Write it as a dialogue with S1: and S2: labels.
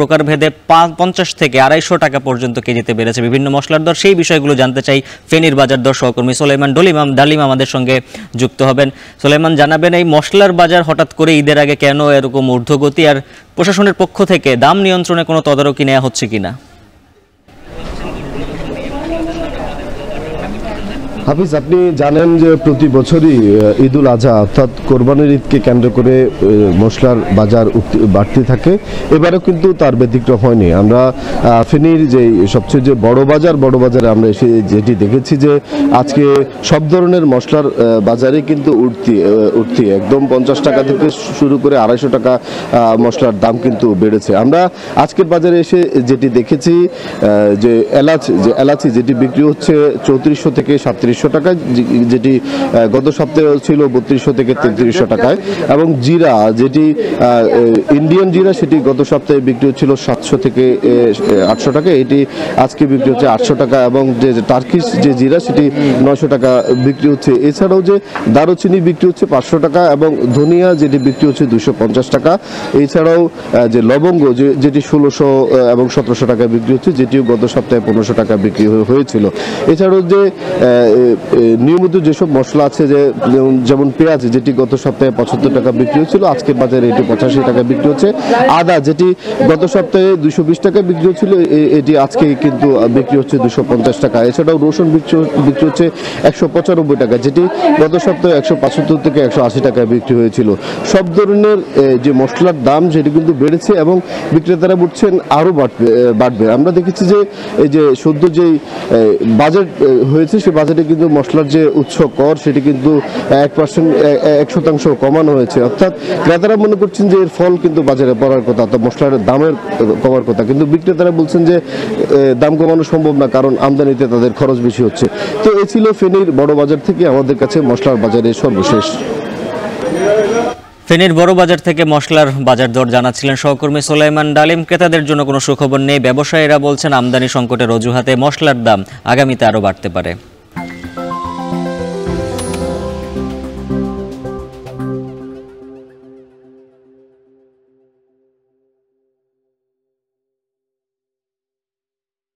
S1: প্রকারভেদে 50 থেকে 250 টাকা পর্যন্ত কেজিতে বেড়েছে বিভিন্ন মশলার দর। সেই বিষয়গুলো জানতে চাই ফেনীর বাজার দর সহকর্মী সুলাইমান ডালিম আমাদের সঙ্গে যুক্ত হবেন। সুলাইমান, জানাবেন এই মশলার বাজার হঠাৎ করে ঈদের আগে কেন এরকম ঊর্ধ্বগতি, আর প্রশাসনের পক্ষ থেকে দাম নিয়ন্ত্রণে কোনো তদারকি নেওয়া হচ্ছে কিনা?
S2: হাফিজ, আপনি জানেন যে প্রতি বছরই ঈদুল আজহা অর্থাৎ কোরবানির ঈদকে কেন্দ্র করে মশলার বাজার বাড়তে থাকে। এবারেও কিন্তু তার ব্যতিক্রম হয়নি। আমরা ফেনীর যে সবচেয়ে যে বড় বাজারে আমরা এসে যেটি দেখেছি যে আজকে সব ধরনের মশলার বাজারে কিন্তু উঠতি একদম 50 টাকা থেকে শুরু করে 250 টাকা মশলার দাম কিন্তু বেড়েছে। আমরা আজকের বাজারে এসে যেটি দেখেছি যে এলাচি যেটি বিক্রি হচ্ছে 3400 থেকে 3700 টাকায়, যেটি গত সপ্তাহে ছিল 3200 থেকে 3300 টাকায়, এবং জিরা যেটি ইন্ডিয়ান জিরা সেটি গত সপ্তাহে বিক্রি হচ্ছিল 700 থেকে 800 টাকা, এটি আজকে বিক্রি হচ্ছে 800 টাকা, এবং যে টার্কিশ যে জিরা সেটি 900 টাকা বিক্রি হচ্ছে। এছাড়াও যে দারুচিনি বিক্রি হচ্ছে 500 টাকা, এবং ধনিয়া যেটি বিক্রি হচ্ছে 250 টাকা। এছাড়াও যে লবঙ্গ যেটি 1600 এবং 1700 টাকা বিক্রি হচ্ছে, যেটিও গত সপ্তাহে 1500 টাকা বিক্রি হয়েছিল। এছাড়াও যে নিয়মিত যেসব মশলা আছে যেমন পেঁয়াজ যেটি গত সপ্তাহে 75 টাকা বিক্রি হচ্ছিল, আজকের বাজারে এটি 85 টাকা বিক্রি হচ্ছে। আদা যেটি গত সপ্তাহে 220 টাকা বিক্রি হচ্ছিল, এটি আজকে কিন্তু বিক্রি হচ্ছে 250 টাকা। এছাড়াও রসুন বিক্রি হচ্ছে 195 টাকা, যেটি গত সপ্তাহে 175 থেকে 180 টাকা বিক্রি হয়েছিল। সব ধরনের যে মশলার দাম সেটি কিন্তু বেড়েছে এবং বিক্রেতারা বলছেন আরও বাড়বে। আমরা দেখেছি যে এই যে সদ্য যেই বাজেট হয়েছে সে বাজেটে কিন্তু মশলার যে উৎস কর সেটি কিন্তু 1% কমানো হয়েছে, অর্থাৎ ক্রেতারা মনে করছেন যে এর ফল কিন্তু বাজারে পড়ার কথা, তো মশলার দামের কমার কথা, কিন্তু বিক্রেতারা বলছেন যে দাম কমানো সম্ভব না, কারণ আমদানিতে তাদের খরচ বেশি হচ্ছে। তো এ ছিল ফেনীর বড় বাজার থেকে আমাদের কাছে মশলার বাজারে সর্বশেষ।
S1: ফেনীর বড় বাজার থেকে মশলার বাজার দর জানাচ্ছিলেন সহকর্মী সুলাইমান ডালিম। ক্রেতাদের জন্য কোনো সুখবর নেই। ব্যবসায়ীরা বলছেন আমদানি সংকটের অজুহাতে মশলার দাম আগামীতে আরও বাড়তে পারে।